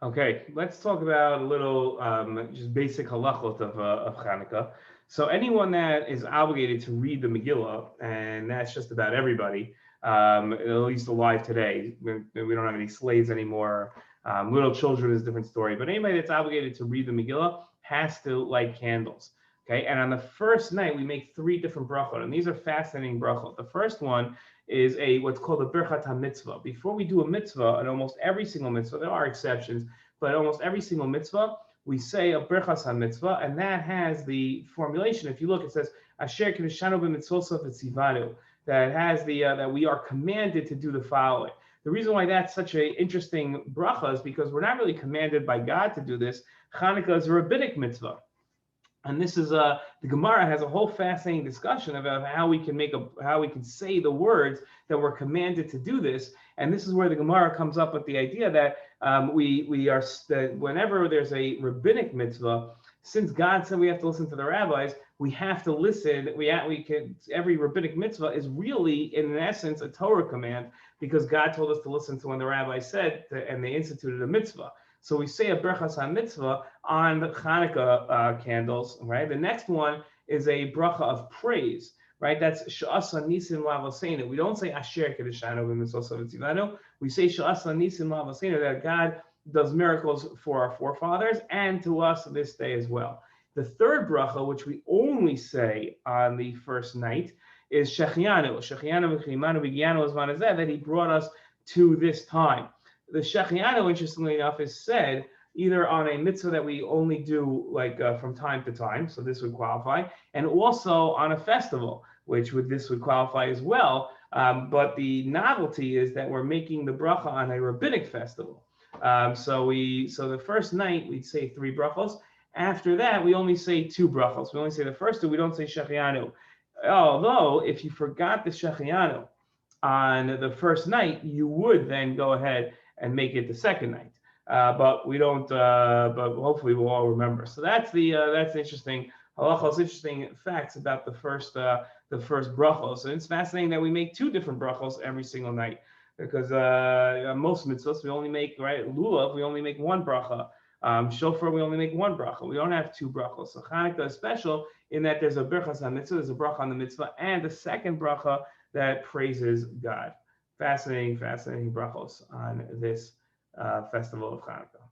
Okay, let's talk about a little just basic halachot of Chanukah. So anyone that is obligated to read the Megillah, and that's just about everybody, at least alive today. We don't have any slaves anymore. Little children is a different story. But anybody that's obligated to read the Megillah has to light candles. Okay, and on the first night we make three different brachot, and these are fascinating brachot. The first one is a what's called a birchat mitzvah. Before we do a mitzvah, and almost every single mitzvah, there are exceptions, but almost every single mitzvah, we say a birchas mitzvah, and that has the formulation. If you look, it says asher kedeshanu b'mitzvosav etzivanu. That has the that we are commanded to do the following. The reason why that's such an interesting bracha is because we're not really commanded by God to do this. Chanukah is a rabbinic mitzvah. And this is the Gemara has a whole fascinating discussion about how we can say the words that we're commanded to do this. And this is where the Gemara comes up with the idea that that whenever there's a rabbinic mitzvah, since God said we have to listen to the rabbis, we have to listen. Every rabbinic mitzvah is really in essence a Torah command because God told us to listen to when the rabbis said and they instituted a mitzvah. So we say a brachas mitzvah on the Chanukah candles, right? The next one is a bracha of praise, right? That's sha'asa nisim lavasenu. We don't say asher kedeshanu b'mitzvosav etzivanu. We say sha'asa nisim lavasenu, that God does miracles for our forefathers and to us this day as well. The third bracha, which we only say on the first night, is shechianu. Shechianu v'chimanu v'gianu zman, that He brought us to this time. The Shechianu, interestingly enough, is said either on a mitzvah that we only do like from time to time, so this would qualify, and also on a festival, this would qualify as well. But the novelty is that we're making the bracha on a rabbinic festival. So the first night we'd say three brachos. After that, we only say two brachos. We only say the first two. We don't say Shechianu. Although, if you forgot the Shechianu on the first night, you would then go ahead and make it the second night. But we don't. But hopefully we'll all remember. So that's interesting. Halachos, interesting facts about the first brachos. And it's fascinating that we make two different brachos every single night because most mitzvahs we only make, right, lulav we only make one bracha. Shofar we only make one bracha. We don't have two brachos. So Chanukah is special in that there's a birchas mitzvah, there's a bracha on the mitzvah, and the second bracha that praises God. Fascinating brachos on this festival of Chanukah.